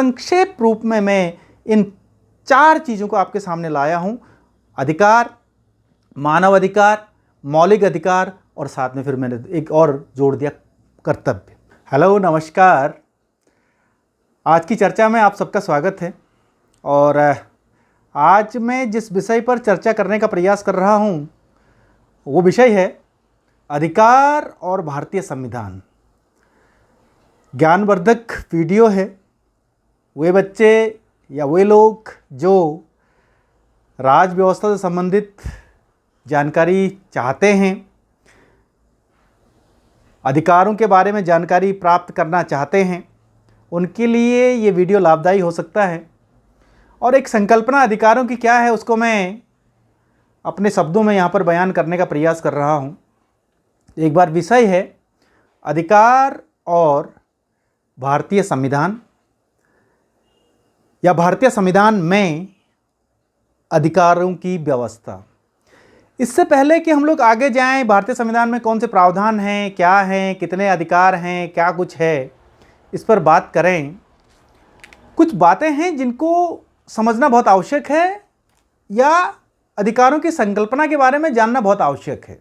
संक्षेप रूप में मैं इन 4 चीज़ों को आपके सामने लाया हूँ। अधिकार, मानव अधिकार, मौलिक अधिकार और साथ में फिर मैंने एक और जोड़ दिया, कर्तव्य। हेलो, नमस्कार। आज की चर्चा में आप सबका स्वागत है। और आज मैं जिस विषय पर चर्चा करने का प्रयास कर रहा हूँ वो विषय है अधिकार और भारतीय संविधान। ज्ञानवर्धक वीडियो है। वे बच्चे या वे लोग जो राज व्यवस्था से संबंधित जानकारी चाहते हैं, अधिकारों के बारे में जानकारी प्राप्त करना चाहते हैं, उनके लिए ये वीडियो लाभदायी हो सकता है। और एक संकल्पना अधिकारों की क्या है उसको मैं अपने शब्दों में यहाँ पर बयान करने का प्रयास कर रहा हूँ। एक बार विषय है अधिकार और भारतीय संविधान या भारतीय संविधान में अधिकारों की व्यवस्था। इससे पहले कि हम लोग आगे जाएं, भारतीय संविधान में कौन से प्रावधान हैं, क्या हैं, कितने अधिकार हैं, क्या कुछ है, इस पर बात करें। कुछ बातें हैं जिनको समझना बहुत आवश्यक है या अधिकारों की संकल्पना के बारे में जानना बहुत आवश्यक है।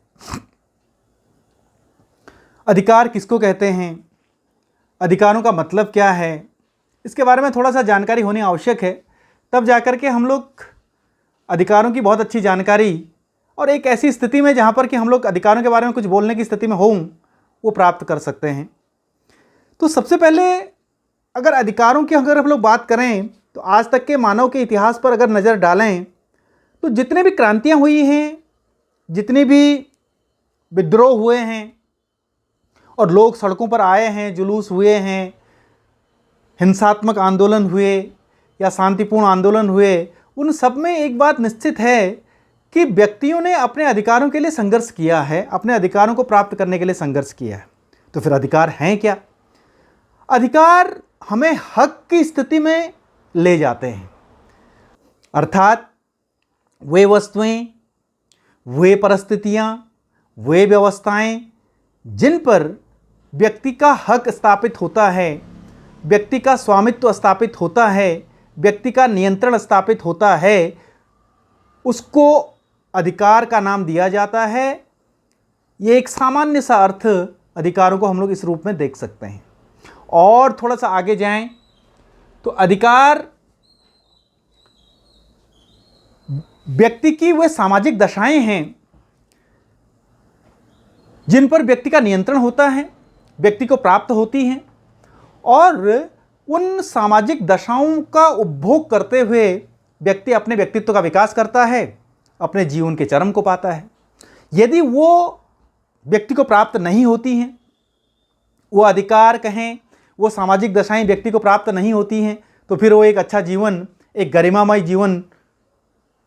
अधिकार किसको कहते हैं, अधिकारों का मतलब क्या है, इसके बारे में थोड़ा सा जानकारी होनी आवश्यक है। तब जाकर के हम लोग अधिकारों की बहुत अच्छी जानकारी और एक ऐसी स्थिति में जहाँ पर कि हम लोग अधिकारों के बारे में कुछ बोलने की स्थिति में हों, वो प्राप्त कर सकते हैं। तो सबसे पहले अगर अधिकारों की हम लोग बात करें तो आज तक के मानव के इतिहास पर अगर नज़र डालें तो जितने भी क्रांतियाँ हुई हैं, जितने भी विद्रोह हुए हैं और लोग सड़कों पर आए हैं, जुलूस हुए हैं, हिंसात्मक आंदोलन हुए या शांतिपूर्ण आंदोलन हुए, उन सब में एक बात निश्चित है कि व्यक्तियों ने अपने अधिकारों के लिए संघर्ष किया है, अपने अधिकारों को प्राप्त करने के लिए संघर्ष किया है। तो फिर अधिकार हैं क्या? अधिकार हमें हक की स्थिति में ले जाते हैं, अर्थात वे वस्तुएं, वे परिस्थितियां, वे व्यवस्थाएं जिन पर व्यक्ति का हक स्थापित होता है, व्यक्ति का स्वामित्व स्थापित होता है, व्यक्ति का नियंत्रण स्थापित होता है, उसको अधिकार का नाम दिया जाता है। ये एक सामान्य सा अर्थ अधिकारों को हम लोग इस रूप में देख सकते हैं। और थोड़ा सा आगे जाएं तो अधिकार व्यक्ति की वे सामाजिक दशाएं हैं जिन पर व्यक्ति का नियंत्रण होता है, व्यक्ति को प्राप्त होती हैं और उन सामाजिक दशाओं का उपभोग करते हुए व्यक्ति अपने व्यक्तित्व का विकास करता है, अपने जीवन के चरम को पाता है। यदि वो व्यक्ति को प्राप्त नहीं होती हैं, वो अधिकार कहें, वो सामाजिक दशाएं व्यक्ति को प्राप्त नहीं होती हैं, तो फिर वो एक अच्छा जीवन, एक गरिमामय जीवन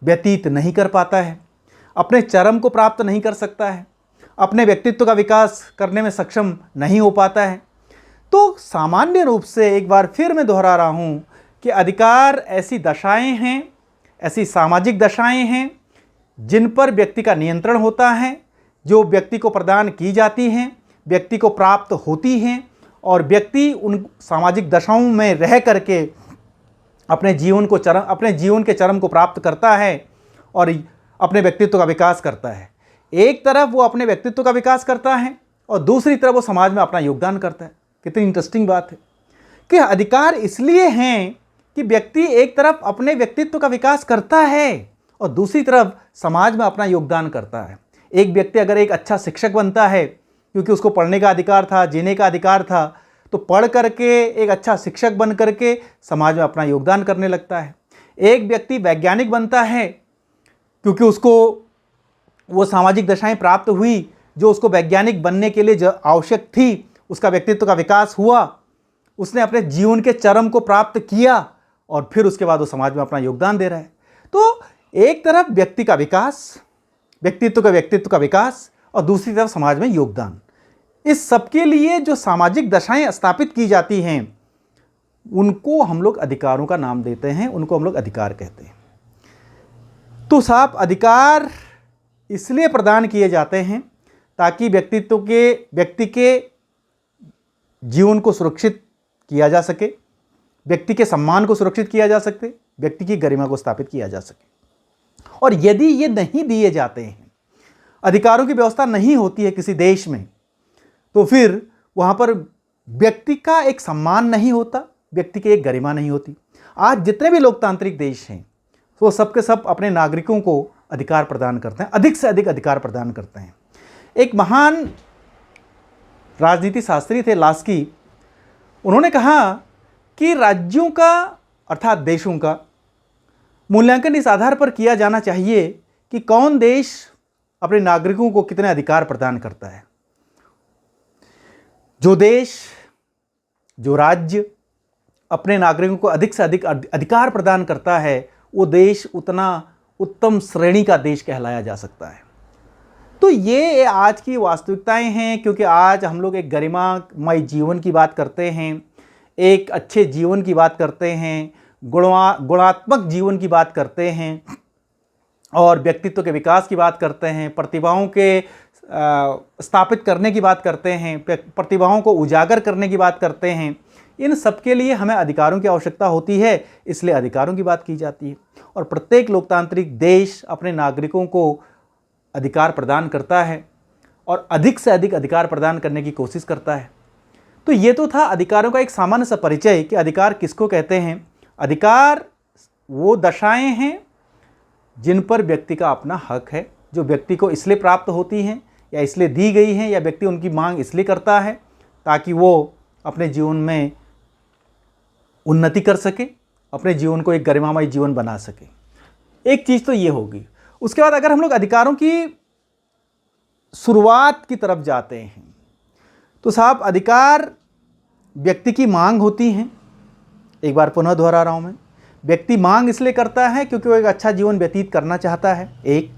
व्यतीत नहीं कर पाता है, अपने चरम को प्राप्त नहीं कर सकता है, अपने व्यक्तित्व का विकास करने में सक्षम नहीं हो पाता है। तो सामान्य रूप से एक बार फिर मैं दोहरा रहा हूँ कि अधिकार ऐसी दशाएं हैं, ऐसी सामाजिक दशाएं हैं जिन पर व्यक्ति का नियंत्रण होता है, जो व्यक्ति को प्रदान की जाती हैं, व्यक्ति को प्राप्त होती हैं और व्यक्ति उन सामाजिक दशाओं में रह करके अपने जीवन के चरम को प्राप्त करता है और अपने व्यक्तित्व का विकास करता है। एक तरफ वो अपने व्यक्तित्व का विकास करता है और दूसरी तरफ वो समाज में अपना योगदान करता है। कितनी इंटरेस्टिंग बात है कि अधिकार इसलिए हैं कि व्यक्ति एक तरफ अपने व्यक्तित्व का विकास करता है और दूसरी तरफ समाज में अपना योगदान करता है। एक व्यक्ति अगर एक अच्छा शिक्षक बनता है क्योंकि उसको पढ़ने का अधिकार था, जीने का अधिकार था, तो पढ़ करके एक अच्छा शिक्षक बन करके समाज में अपना योगदान करने लगता है। एक व्यक्ति वैज्ञानिक बनता है क्योंकि उसको वो सामाजिक दशाएं प्राप्त हुई जो उसको वैज्ञानिक बनने के लिए जो आवश्यक थी, उसका व्यक्तित्व का विकास हुआ, उसने अपने जीवन के चरम को प्राप्त किया और फिर उसके बाद वो समाज में अपना योगदान दे रहा है। तो एक तरफ व्यक्ति का विकास, व्यक्तित्व का विकास और दूसरी तरफ समाज में योगदान। इस सब के लिए जो सामाजिक दशाएं स्थापित की जाती हैं उनको हम लोग अधिकारों का नाम देते हैं, उनको हम लोग अधिकार कहते हैं। तो साहब, अधिकार इसलिए प्रदान किए जाते हैं ताकि व्यक्ति के जीवन को सुरक्षित किया जा सके, व्यक्ति के सम्मान को सुरक्षित किया जा सके, व्यक्ति की गरिमा को स्थापित किया जा सके। और यदि ये नहीं दिए जाते हैं, अधिकारों की व्यवस्था नहीं होती है किसी देश में, तो फिर वहाँ पर व्यक्ति का एक सम्मान नहीं होता, व्यक्ति की एक गरिमा नहीं होती। आज जितने भी लोकतांत्रिक देश हैं वो सबके सब अपने नागरिकों को अधिकार प्रदान करते हैं, अधिक से अधिक अधिकार प्रदान करते हैं। एक महान राजनीति शास्त्री थे लास्की, उन्होंने कहा कि राज्यों का अर्थात देशों का मूल्यांकन इस आधार पर किया जाना चाहिए कि कौन देश अपने नागरिकों को कितने अधिकार प्रदान करता है। जो देश, जो राज्य अपने नागरिकों को अधिक से अधिक अधिकार प्रदान करता है, वो देश उतना उत्तम श्रेणी का देश कहलाया जा सकता है। तो ये आज की वास्तविकताएं हैं, क्योंकि आज हम लोग एक गरिमामय जीवन की बात करते हैं, एक अच्छे जीवन की बात करते हैं, गुणात्मक जीवन की बात करते हैं, और व्यक्तित्व के विकास की बात करते हैं, प्रतिभाओं के स्थापित करने की बात करते हैं, प्रतिभाओं को उजागर करने की बात करते हैं। इन सब के लिए हमें अधिकारों की आवश्यकता होती है, इसलिए अधिकारों की बात की जाती है। और प्रत्येक लोकतांत्रिक देश अपने नागरिकों को अधिकार प्रदान करता है और अधिक से अधिक अधिकार प्रदान करने की कोशिश करता है। तो ये तो था अधिकारों का एक सामान्य सा परिचय कि अधिकार किसको कहते हैं। अधिकार वो दशाएं हैं जिन पर व्यक्ति का अपना हक है, जो व्यक्ति को इसलिए प्राप्त होती हैं या इसलिए दी गई हैं, या व्यक्ति उनकी मांग इसलिए करता है ताकि वो अपने जीवन में उन्नति कर सके, अपने जीवन को एक गरिमामय जीवन बना सके। एक चीज़ तो ये होगी। उसके बाद अगर हम लोग अधिकारों की शुरुआत की तरफ जाते हैं तो साहब, अधिकार व्यक्ति की मांग होती हैं। एक बार पुनः दोहरा रहा हूँ मैं, व्यक्ति मांग इसलिए करता है क्योंकि वो एक अच्छा जीवन व्यतीत करना चाहता है। एक,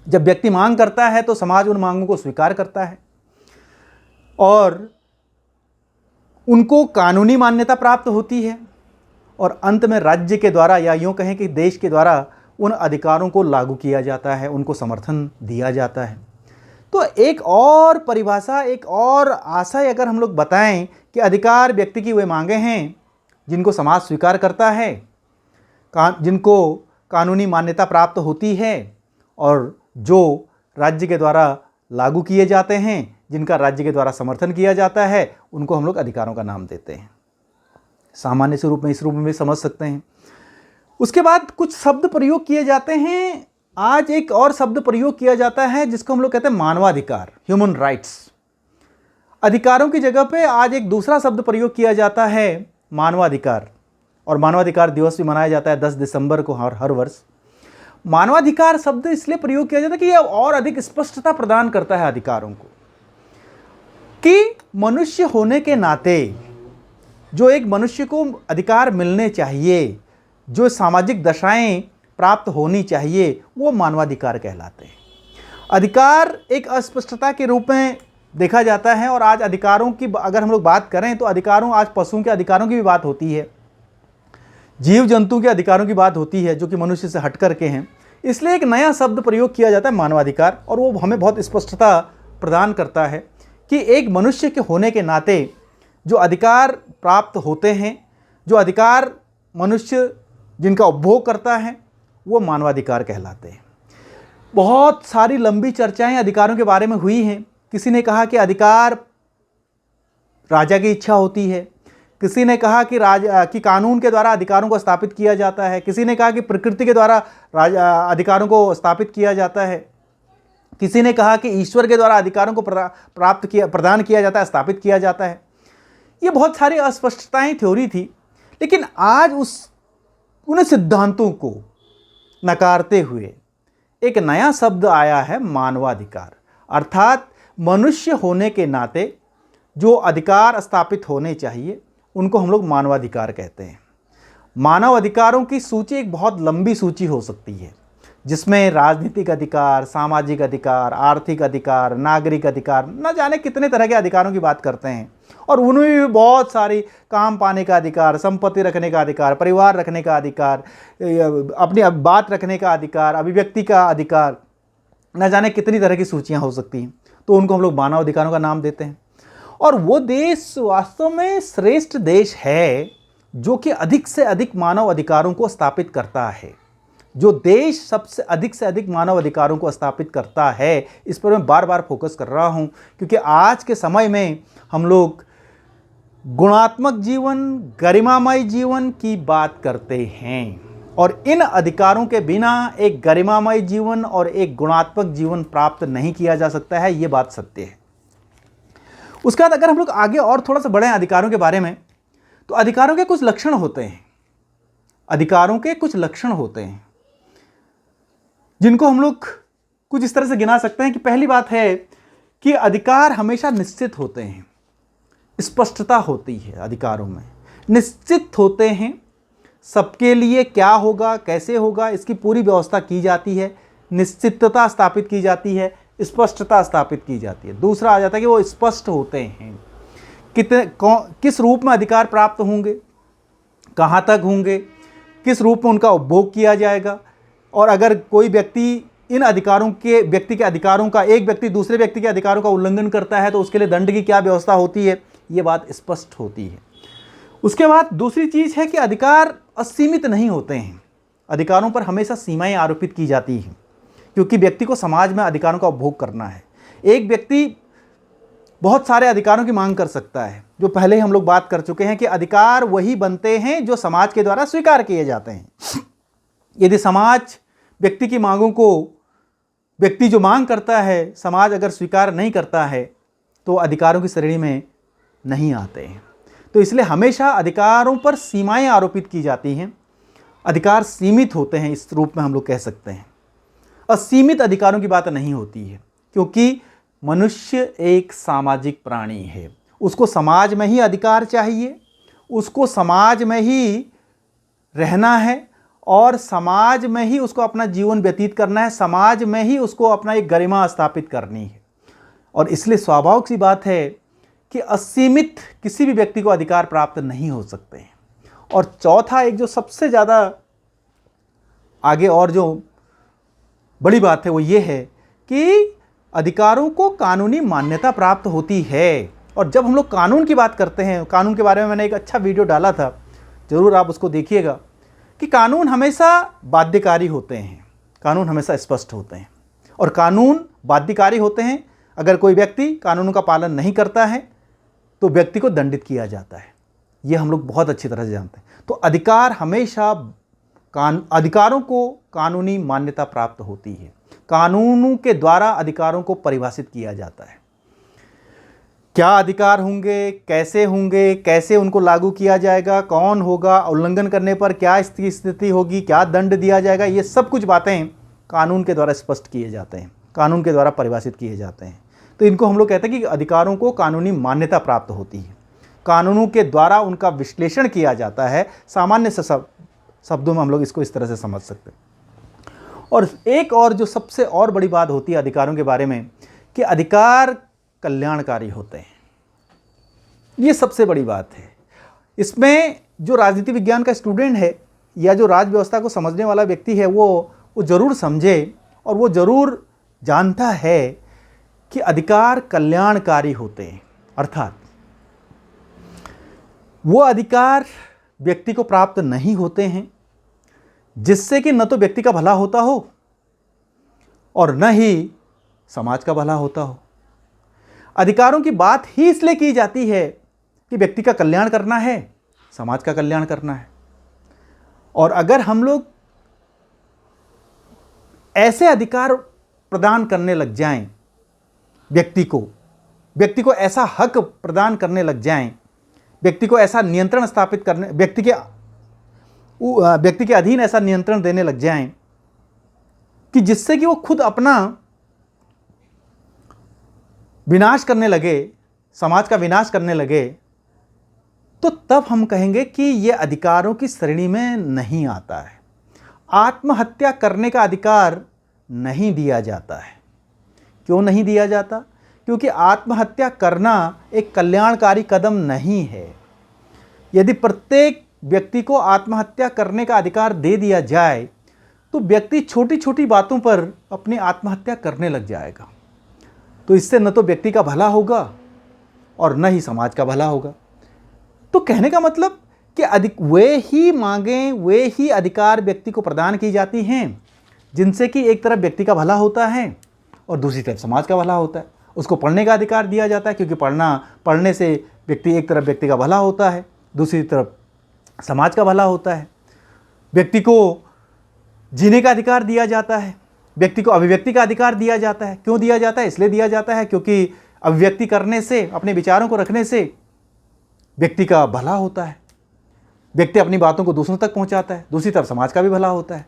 जब व्यक्ति मांग करता है तो समाज उन मांगों को स्वीकार करता है और उनको कानूनी मान्यता प्राप्त होती है, और अंत में राज्य के द्वारा या यूँ कहें कि देश के द्वारा उन अधिकारों को लागू किया जाता है, उनको समर्थन दिया जाता है। तो एक और परिभाषा, एक और आशय अगर हम लोग बताएं कि अधिकार व्यक्ति की वे मांगे हैं जिनको समाज स्वीकार करता है, जिनको कानूनी मान्यता प्राप्त होती है और जो राज्य के द्वारा लागू किए जाते हैं, जिनका राज्य के द्वारा समर्थन किया जाता है, उनको हम लोग अधिकारों का नाम देते हैं। सामान्य से रूप में इस रूप में भी समझ सकते हैं। उसके बाद कुछ शब्द प्रयोग किए जाते हैं। आज एक और शब्द प्रयोग किया जाता है जिसको हम लोग कहते हैं मानवाधिकार, ह्यूमन राइट्स। अधिकारों की जगह पे आज एक दूसरा शब्द प्रयोग किया जाता है, मानवाधिकार, और मानवाधिकार दिवस भी मनाया जाता है 10 दिसंबर को हर वर्ष। मानवाधिकार शब्द इसलिए प्रयोग किया जाता है कि यह और अधिक स्पष्टता प्रदान करता है अधिकारों को, कि मनुष्य होने के नाते जो एक मनुष्य को अधिकार मिलने चाहिए, जो सामाजिक दशाएं प्राप्त होनी चाहिए, वो मानवाधिकार कहलाते हैं। अधिकार एक अस्पष्टता के रूप में देखा जाता है, और आज अधिकारों की अगर हम लोग बात करें तो अधिकारों, आज पशुओं के अधिकारों की भी बात होती है, जीव जंतु के अधिकारों की बात होती है जो कि मनुष्य से हट करके हैं। इसलिए एक नया शब्द प्रयोग किया जाता है, मानवाधिकार, और वो हमें बहुत स्पष्टता प्रदान करता है कि एक मनुष्य के होने के नाते जो अधिकार प्राप्त होते हैं, जो अधिकार मनुष्य जिनका उपभोग करता है, वो मानवाधिकार कहलाते हैं। बहुत सारी लंबी चर्चाएं अधिकारों के बारे में हुई हैं। किसी ने कहा कि अधिकार राजा की इच्छा होती है, किसी ने कहा कि कानून के द्वारा अधिकारों को स्थापित किया जाता है, किसी ने कहा कि प्रकृति के द्वारा अधिकारों को स्थापित किया जाता है, किसी ने कहा कि ईश्वर के द्वारा अधिकारों को प्रदान किया जाता है, स्थापित किया जाता है। ये बहुत सारी अस्पष्टताएं थ्योरी थी, लेकिन आज उन सिद्धांतों को नकारते हुए एक नया शब्द आया है, मानवाधिकार। अर्थात मनुष्य होने के नाते जो अधिकार स्थापित होने चाहिए उनको हम लोग मानवाधिकार कहते हैं। मानव अधिकारों की सूची एक बहुत लंबी सूची हो सकती है, जिसमें राजनीतिक अधिकार, सामाजिक अधिकार, आर्थिक अधिकार, नागरिक अधिकार, न जाने कितने तरह के अधिकारों की बात करते हैं। और उनमें भी बहुत सारी, काम पाने का अधिकार, संपत्ति रखने का अधिकार, परिवार रखने का अधिकार, अपनी बात रखने का अधिकार, अभिव्यक्ति का अधिकार, न जाने कितनी तरह की सूचियां हो सकती हैं। तो उनको हम लोग मानव अधिकारों का नाम देते हैं। और वो देश वास्तव में श्रेष्ठ देश है जो कि अधिक से अधिक मानव अधिकारों को स्थापित करता है, जो देश सबसे अधिक से अधिक मानव अधिकारों को स्थापित करता है, इस पर मैं बार बार फोकस कर रहा हूं, क्योंकि आज के समय में हम लोग गुणात्मक जीवन, गरिमामय जीवन की बात करते हैं, और इन अधिकारों के बिना एक गरिमामय जीवन और एक गुणात्मक जीवन प्राप्त नहीं किया जा सकता है। ये बात सत्य है। उसके बाद अगर हम लोग आगे और थोड़ा सा बढ़े अधिकारों के बारे में, तो अधिकारों के कुछ लक्षण होते हैं, अधिकारों के कुछ लक्षण होते हैं जिनको हम लोग कुछ इस तरह से गिना सकते हैं कि पहली बात है कि अधिकार हमेशा निश्चित होते हैं, स्पष्टता होती है अधिकारों में, निश्चित होते हैं, सबके लिए क्या होगा, कैसे होगा, इसकी पूरी व्यवस्था की जाती है, निश्चितता स्थापित की जाती है, स्पष्टता स्थापित की जाती है। दूसरा आ जाता है कि वो स्पष्ट होते हैं, किस रूप में अधिकार प्राप्त होंगे, कहाँ तक होंगे, किस रूप में उनका उपभोग किया जाएगा, और अगर कोई व्यक्ति इन अधिकारों के, व्यक्ति के अधिकारों का, एक व्यक्ति दूसरे व्यक्ति के अधिकारों का उल्लंघन करता है तो उसके लिए दंड की क्या व्यवस्था होती है, ये बात स्पष्ट होती है। उसके बाद दूसरी चीज़ है कि अधिकार असीमित नहीं होते हैं, अधिकारों पर हमेशा सीमाएं आरोपित की जाती हैं, क्योंकि व्यक्ति को समाज में अधिकारों का उपभोग करना है। एक व्यक्ति बहुत सारे अधिकारों की मांग कर सकता है, जो पहले ही हम लोग बात कर चुके हैं कि अधिकार वही बनते हैं जो समाज के द्वारा स्वीकार किए जाते हैं। यदि समाज व्यक्ति की मांगों को, व्यक्ति जो मांग करता है, समाज अगर स्वीकार नहीं करता है तो अधिकारों की श्रेणी में नहीं आते हैं। तो इसलिए हमेशा अधिकारों पर सीमाएं आरोपित की जाती हैं, अधिकार सीमित होते हैं, इस रूप में हम लोग कह सकते हैं। असीमित अधिकारों की बात नहीं होती है, क्योंकि मनुष्य एक सामाजिक प्राणी है, उसको समाज में ही अधिकार चाहिए, उसको समाज में ही रहना है और समाज में ही उसको अपना जीवन व्यतीत करना है, समाज में ही उसको अपना एक गरिमा स्थापित करनी है। और इसलिए स्वाभाविक सी बात है कि असीमित किसी भी व्यक्ति को अधिकार प्राप्त नहीं हो सकते हैं। और चौथा, एक जो सबसे ज़्यादा आगे और जो बड़ी बात है वो ये है कि अधिकारों को कानूनी मान्यता प्राप्त होती है। और जब हम लोग कानून की बात करते हैं, कानून के बारे में मैंने एक अच्छा वीडियो डाला था, ज़रूर आप उसको देखिएगा, कि कानून हमेशा बाध्यकारी होते हैं, कानून हमेशा स्पष्ट होते हैं, और कानून बाध्यकारी होते हैं। अगर कोई व्यक्ति कानूनों का पालन नहीं करता है तो व्यक्ति को दंडित किया जाता है, ये हम लोग बहुत अच्छी तरह से जानते हैं। तो अधिकार हमेशा, अधिकारों को कानूनी मान्यता प्राप्त होती है, कानूनों के द्वारा अधिकारों को परिभाषित किया जाता है। क्या अधिकार होंगे, कैसे उनको लागू किया जाएगा, कौन होगा, उल्लंघन करने पर क्या स्थिति होगी, क्या दंड दिया जाएगा, ये सब कुछ बातें कानून के द्वारा स्पष्ट किए जाते हैं, कानून के द्वारा परिभाषित किए जाते हैं। तो इनको हम लोग कहते हैं कि अधिकारों को कानूनी मान्यता प्राप्त होती है, कानूनों के द्वारा उनका विश्लेषण किया जाता है। सामान्य से शब्दों में हम लोग इसको इस तरह से समझ सकते हैं। और एक और जो सबसे और बड़ी बात होती है अधिकारों के बारे में, कि अधिकार कल्याणकारी होते हैं, ये सबसे बड़ी बात है। इसमें जो राजनीति विज्ञान का स्टूडेंट है या जो राज व्यवस्था को समझने वाला व्यक्ति है वो ज़रूर समझे और वो ज़रूर जानता है कि अधिकार कल्याणकारी होते हैं, अर्थात वो अधिकार व्यक्ति को प्राप्त नहीं होते हैं जिससे कि न तो व्यक्ति का भला होता हो और न ही समाज का भला होता हो। अधिकारों की बात ही इसलिए की जाती है कि व्यक्ति का कल्याण करना है, समाज का कल्याण करना है। और अगर हम लोग ऐसे अधिकार प्रदान करने लग जाएं, व्यक्ति को ऐसा हक प्रदान करने लग जाएं, व्यक्ति को ऐसा नियंत्रण स्थापित करने, व्यक्ति के अधीन ऐसा नियंत्रण देने लग जाएं कि जिससे कि वो खुद अपना विनाश करने लगे, समाज का विनाश करने लगे, तो तब हम कहेंगे कि ये अधिकारों की श्रेणी में नहीं आता है। आत्महत्या करने का अधिकार नहीं दिया जाता है। क्यों नहीं दिया जाता? क्योंकि आत्महत्या करना एक कल्याणकारी कदम नहीं है। यदि प्रत्येक व्यक्ति को आत्महत्या करने का अधिकार दे दिया जाए तो व्यक्ति छोटी छोटी बातों पर अपनी आत्महत्या करने लग जाएगा। तो इससे न तो व्यक्ति का भला होगा और न ही समाज का भला होगा। तो कहने का मतलब कि वे ही मांगें, वे ही अधिकार व्यक्ति को प्रदान की जाती हैं जिनसे कि एक तरफ व्यक्ति का भला होता है और दूसरी तरफ समाज का भला होता है। उसको पढ़ने का अधिकार दिया जाता है क्योंकि पढ़ने से एक तरफ व्यक्ति का भला होता है, दूसरी तरफ समाज का भला होता है। व्यक्ति को जीने का अधिकार दिया जाता है, व्यक्ति को अभिव्यक्ति का अधिकार दिया जाता है। क्यों दिया जाता है? इसलिए दिया जाता है क्योंकि अभिव्यक्ति करने से, अपने विचारों को रखने से व्यक्ति का भला होता है, व्यक्ति अपनी बातों को दूसरों तक पहुंचाता है, दूसरी तरफ समाज का भी भला होता है।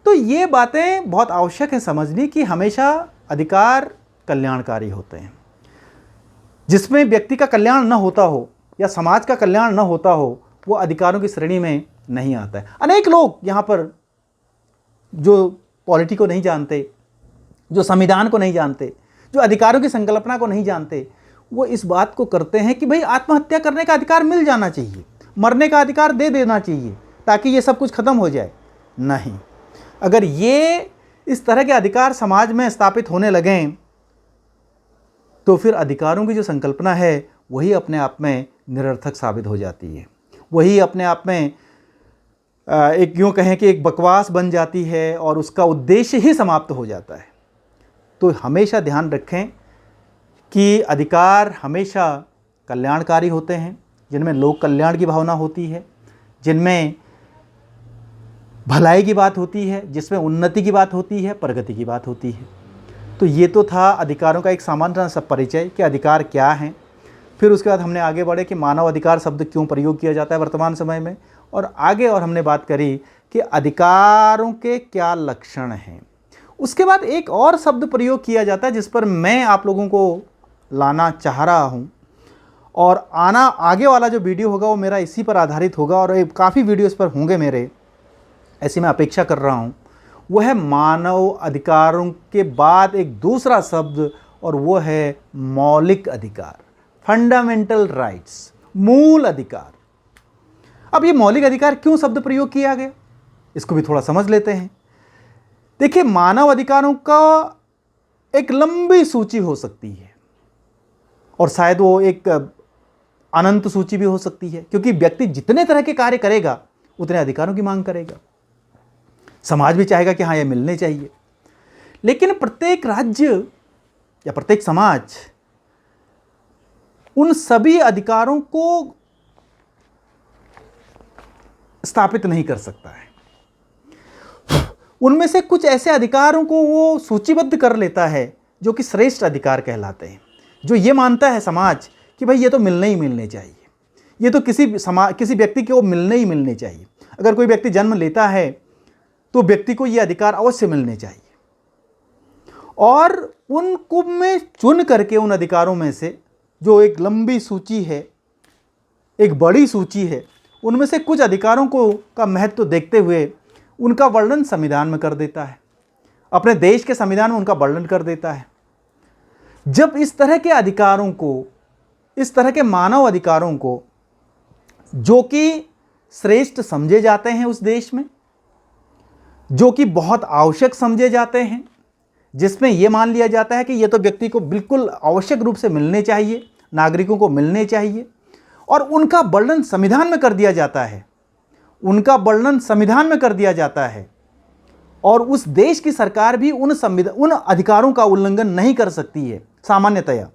तो ये बातें बहुत आवश्यक है समझनी कि हमेशा अधिकार कल्याणकारी होते हैं। जिसमें व्यक्ति का कल्याण न होता हो या समाज का कल्याण न होता हो, वो अधिकारों की श्रेणी में नहीं आता है। अनेक लोग यहाँ पर जो पॉलिटी को नहीं जानते, जो संविधान को नहीं जानते, जो अधिकारों की संकल्पना को नहीं जानते, वो इस बात को करते हैं कि भाई आत्महत्या करने का अधिकार मिल जाना चाहिए, मरने का अधिकार दे देना चाहिए ताकि ये सब कुछ खत्म हो जाए। नहीं, अगर ये इस तरह के अधिकार समाज में स्थापित होने लगें तो फिर अधिकारों की जो संकल्पना है वही अपने आप में निरर्थक साबित हो जाती है। वही अपने आप में एक यूँ कहें कि एक बकवास बन जाती है और उसका उद्देश्य ही समाप्त हो जाता है। तो हमेशा ध्यान रखें कि अधिकार हमेशा कल्याणकारी होते हैं, जिनमें लोक कल्याण की भावना होती है, जिनमें भलाई की बात होती है, जिसमें उन्नति की बात होती है, प्रगति की बात होती है। तो ये तो था अधिकारों का एक सामान्य सा परिचय कि अधिकार क्या हैं। फिर उसके बाद हमने आगे बढ़े कि मानव अधिकार शब्द क्यों प्रयोग किया जाता है वर्तमान समय में, और हमने बात करी कि अधिकारों के क्या लक्षण हैं। उसके बाद एक और शब्द प्रयोग किया जाता है जिस पर मैं आप लोगों को लाना चाह रहा हूँ, और आगे वाला जो वीडियो होगा वो मेरा इसी पर आधारित होगा और काफ़ी वीडियो इस पर होंगे मेरे, ऐसी मैं अपेक्षा कर रहा हूँ। वो है मानव अधिकारों के बाद एक दूसरा शब्द, और वो है मौलिक अधिकार, फंडामेंटल राइट्स, मूल अधिकार। अब ये मौलिक अधिकार क्यों शब्द प्रयोग किया गया, इसको भी थोड़ा समझ लेते हैं। देखिए, मानव अधिकारों का एक लंबी सूची हो सकती है और शायद वो एक अनंत सूची भी हो सकती है, क्योंकि व्यक्ति जितने तरह के कार्य करेगा उतने अधिकारों की मांग करेगा। समाज भी चाहेगा कि हाँ, ये मिलने चाहिए। लेकिन प्रत्येक राज्य या प्रत्येक समाज उन सभी अधिकारों को स्थापित नहीं कर सकता है। उनमें से कुछ ऐसे अधिकारों को वो सूचीबद्ध कर लेता है जो कि श्रेष्ठ अधिकार कहलाते हैं, जो ये मानता है समाज कि भाई ये तो मिलने ही मिलने चाहिए, ये तो किसी व्यक्ति को मिलने ही मिलने चाहिए। अगर कोई व्यक्ति जन्म लेता है तो व्यक्ति को ये अधिकार अवश्य मिलने चाहिए, और उनको में चुन करके उन अधिकारों में से जो एक लंबी सूची है, एक बड़ी सूची है, उनमें से कुछ अधिकारों का महत्व देखते हुए उनका वर्णन संविधान में कर देता है, अपने देश के संविधान में उनका वर्णन कर देता है। जब इस तरह के अधिकारों को, इस तरह के मानव अधिकारों को जो कि श्रेष्ठ समझे जाते हैं उस देश में, जो कि बहुत आवश्यक समझे जाते हैं, जिसमें यह मान लिया जाता है कि यह तो व्यक्ति को बिल्कुल आवश्यक रूप से मिलने चाहिए, नागरिकों को मिलने चाहिए, और उनका वर्णन संविधान में कर दिया जाता है, उनका वर्णन संविधान में कर दिया जाता है, और उस देश की सरकार भी उन अधिकारों का उल्लंघन नहीं कर सकती है। सामान्यतया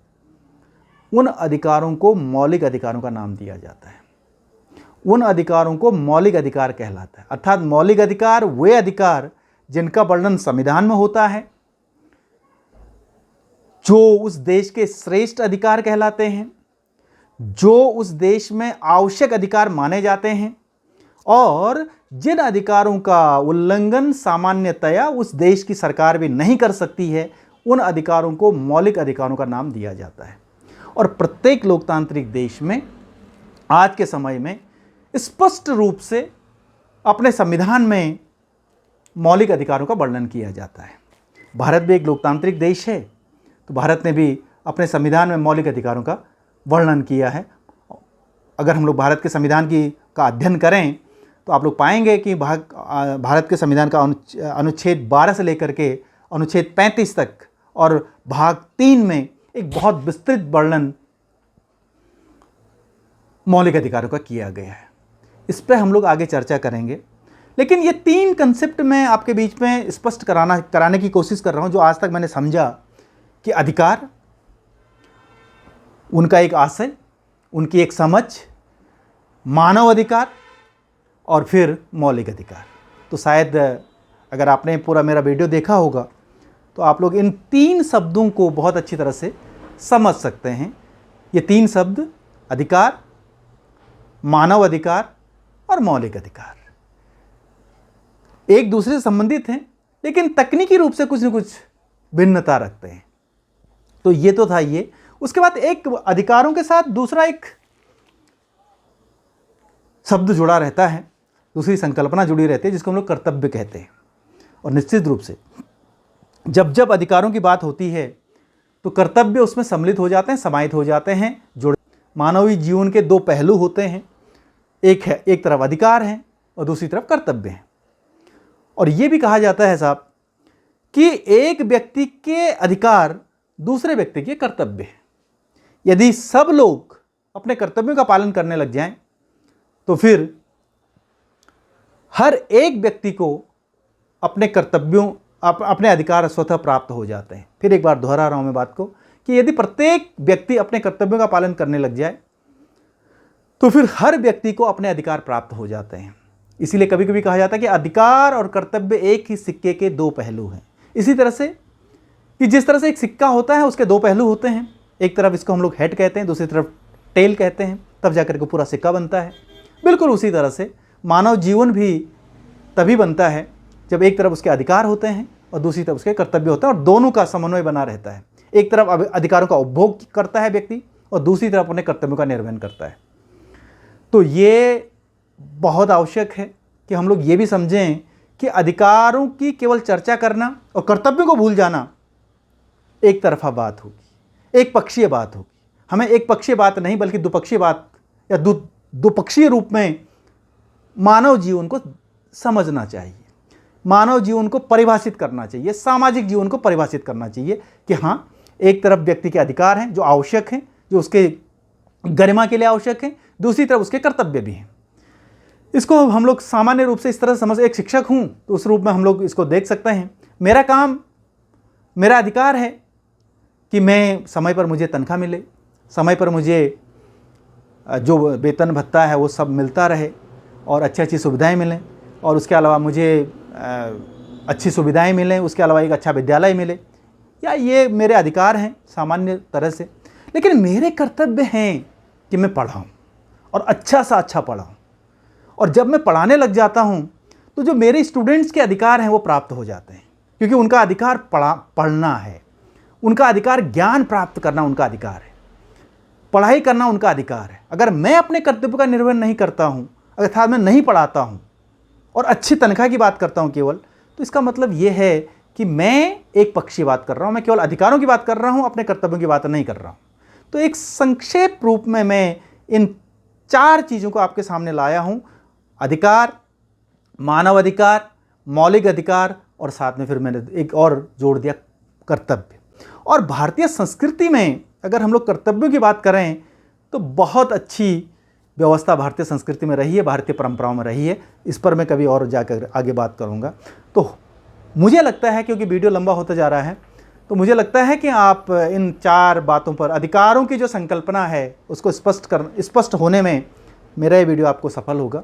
उन अधिकारों को मौलिक अधिकारों का नाम दिया जाता है, उन अधिकारों को मौलिक अधिकार कहलाता है। अर्थात मौलिक अधिकार वे अधिकार जिनका वर्णन संविधान में होता है, जो उस देश के श्रेष्ठ अधिकार कहलाते हैं, जो उस देश में आवश्यक अधिकार माने जाते हैं, और जिन अधिकारों का उल्लंघन सामान्यतया उस देश की सरकार भी नहीं कर सकती है, उन अधिकारों को मौलिक अधिकारों का नाम दिया जाता है। और प्रत्येक लोकतांत्रिक देश में आज के समय में स्पष्ट रूप से अपने संविधान में मौलिक अधिकारों का वर्णन किया जाता है। भारत भी एक लोकतांत्रिक देश है, तो भारत ने भी अपने संविधान में मौलिक अधिकारों का वर्णन किया है। अगर हम लोग भारत के संविधान का अध्ययन करें तो आप लोग पाएंगे कि भारत के संविधान का अनुच्छेद 12 से लेकर के अनुच्छेद 35 तक और भाग 3 में एक बहुत विस्तृत वर्णन मौलिक अधिकारों का किया गया है। इस पर हम लोग आगे चर्चा करेंगे। लेकिन ये 3 कंसेप्ट मैं आपके बीच में स्पष्ट कराने की कोशिश कर रहा हूँ, जो आज तक मैंने समझा कि अधिकार, उनका एक आशय, उनकी एक समझ, मानव अधिकार और फिर मौलिक अधिकार। तो शायद अगर आपने पूरा मेरा वीडियो देखा होगा तो आप लोग इन 3 शब्दों को बहुत अच्छी तरह से समझ सकते हैं। ये 3 शब्द अधिकार, मानव अधिकार और मौलिक अधिकार एक दूसरे से संबंधित हैं, लेकिन तकनीकी रूप से कुछ न कुछ भिन्नता रखते हैं। तो ये तो था ये। उसके बाद एक अधिकारों के साथ दूसरा एक शब्द जुड़ा रहता है, दूसरी संकल्पना जुड़ी रहती है, जिसको हम लोग कर्तव्य कहते हैं। और निश्चित रूप से जब जब अधिकारों की बात होती है तो कर्तव्य उसमें सम्मिलित हो जाते हैं, समाहित हो जाते हैं, जुड़े। मानवीय जीवन के 2 पहलू होते हैं, एक तरफ अधिकार है और दूसरी तरफ कर्तव्य है। और ये भी कहा जाता है साहब कि एक व्यक्ति के अधिकार दूसरे व्यक्ति के कर्तव्य है। यदि सब लोग अपने कर्तव्यों का पालन करने लग जाएं तो फिर हर एक व्यक्ति को अपने कर्तव्यों, अपने अधिकार स्वतः प्राप्त हो जाते हैं। फिर एक बार दोहरा रहा हूं मैं बात को कि यदि प्रत्येक व्यक्ति अपने कर्तव्यों का पालन करने लग जाए तो फिर हर व्यक्ति को अपने अधिकार प्राप्त हो जाते हैं। इसीलिए कभी कभी कहा जाता है कि अधिकार और कर्तव्य एक ही सिक्के के 2 पहलू हैं। इसी तरह से कि जिस तरह से एक सिक्का होता है उसके 2 पहलू होते हैं, एक तरफ इसको हम लोग हेड कहते हैं, दूसरी तरफ टेल कहते हैं, तब जाकर के पूरा सिक्का बनता है। बिल्कुल उसी तरह से मानव जीवन भी तभी बनता है जब एक तरफ उसके अधिकार होते हैं और दूसरी तरफ उसके कर्तव्य होते हैं, और दोनों का समन्वय बना रहता है। एक तरफ अधिकारों का उपभोग करता है व्यक्ति और दूसरी तरफ अपने कर्तव्यों का निर्वहन करता है। तो ये बहुत आवश्यक है कि हम लोग ये भी समझें कि अधिकारों की केवल चर्चा करना और कर्तव्यों को भूल जाना एक तरफा बात होगी, एक पक्षीय बात होगी। हमें एक पक्षीय बात नहीं बल्कि द्विपक्षीय बात या द्विपक्षीय रूप में मानव जीवन को समझना चाहिए, मानव जीवन को परिभाषित करना चाहिए, सामाजिक जीवन को परिभाषित करना चाहिए कि हाँ, एक तरफ व्यक्ति के अधिकार हैं जो आवश्यक हैं, जो उसके गरिमा के लिए आवश्यक हैं, दूसरी तरफ उसके कर्तव्य भी हैं। इसको हम लोग सामान्य रूप से इस तरह समझ, एक शिक्षक हूँ तो उस रूप में हम लोग इसको देख सकते हैं। मेरा काम, मेरा अधिकार है कि मैं समय पर मुझे तनख्वाह मिले, समय पर मुझे जो वेतन भत्ता है वो सब मिलता रहे और अच्छी अच्छी सुविधाएं मिलें, और उसके अलावा मुझे अच्छी सुविधाएं मिलें, उसके अलावा एक अच्छा विद्यालय मिले, या ये मेरे अधिकार हैं सामान्य तरह से। लेकिन मेरे कर्तव्य हैं कि मैं पढ़ाऊँ और अच्छा सा अच्छा पढ़ाऊँ, और जब मैं पढ़ाने लग जाता हूँ तो जो मेरे स्टूडेंट्स के अधिकार हैं वो प्राप्त हो जाते हैं, क्योंकि उनका अधिकार पढ़ना है, उनका अधिकार ज्ञान प्राप्त करना उनका अधिकार है, पढ़ाई करना उनका अधिकार है। अगर मैं अपने कर्तव्य का निर्वहन नहीं करता हूँ, अर्थात मैं नहीं पढ़ाता हूँ और अच्छी तनख्वाह की बात करता हूँ केवल, तो इसका मतलब ये है कि मैं एक पक्षी बात कर रहा हूँ, मैं केवल अधिकारों की बात कर रहा हूँ, अपने कर्तव्यों की बात नहीं कर रहा हूँ। तो एक संक्षेप रूप में मैं इन 4 चीज़ों को आपके सामने लाया हूँ: अधिकार, मानव अधिकार, मौलिक अधिकार, और साथ में फिर मैंने एक और जोड़ दिया, कर्तव्य। और भारतीय संस्कृति में अगर हम लोग कर्तव्यों की बात करें तो बहुत अच्छी व्यवस्था भारतीय संस्कृति में रही है, भारतीय परंपराओं में रही है। इस पर मैं कभी और जाकर आगे बात करूंगा। तो मुझे लगता है, क्योंकि वीडियो लंबा होता जा रहा है, तो मुझे लगता है कि आप इन 4 बातों पर, अधिकारों की जो संकल्पना है उसको स्पष्ट होने में मेरा ये वीडियो आपको सफल होगा,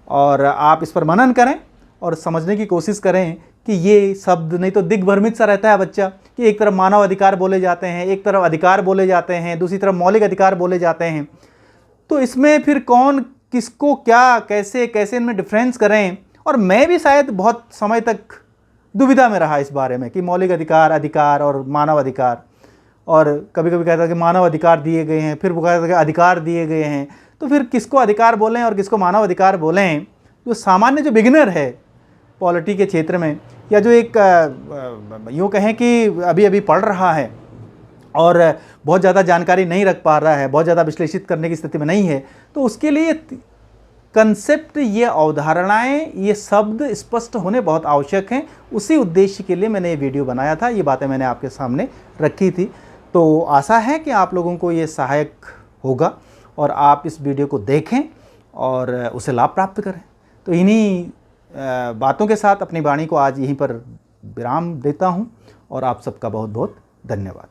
और आप इस पर मनन करें और समझने की कोशिश करें कि ये शब्द, नहीं तो दिग्भ्रमित सा रहता है बच्चा कि एक तरफ मानव अधिकार बोले जाते हैं, एक तरफ अधिकार बोले जाते हैं, दूसरी तरफ मौलिक अधिकार बोले जाते हैं। तो इसमें फिर कौन किसको क्या कैसे कैसे इनमें डिफरेंस करें। और मैं भी शायद बहुत समय तक दुविधा में रहा इस बारे में कि मौलिक अधिकार और मानव अधिकार, और कभी कभी कहता कि मानव अधिकार दिए गए हैं, फिर वो कहता कि अधिकार दिए गए हैं, तो फिर किसको अधिकार बोलें और किसको मानव अधिकार बोलें। जो सामान्य जो बिगिनर है पॉलिटी के क्षेत्र में, या जो एक यूँ कहें कि अभी अभी पढ़ रहा है और बहुत ज़्यादा जानकारी नहीं रख पा रहा है, बहुत ज़्यादा विश्लेषित करने की स्थिति में नहीं है, तो उसके लिए कंसेप्ट, ये अवधारणाएं, ये शब्द स्पष्ट होने बहुत आवश्यक हैं। उसी उद्देश्य के लिए मैंने ये वीडियो बनाया था, ये बातें मैंने आपके सामने रखी थी। तो आशा है कि आप लोगों को ये सहायक होगा और आप इस वीडियो को देखें और उसे लाभ प्राप्त करें। तो इन्हीं बातों के साथ अपनी वाणी को आज यहीं पर विराम देता हूँ और आप सबका बहुत बहुत धन्यवाद।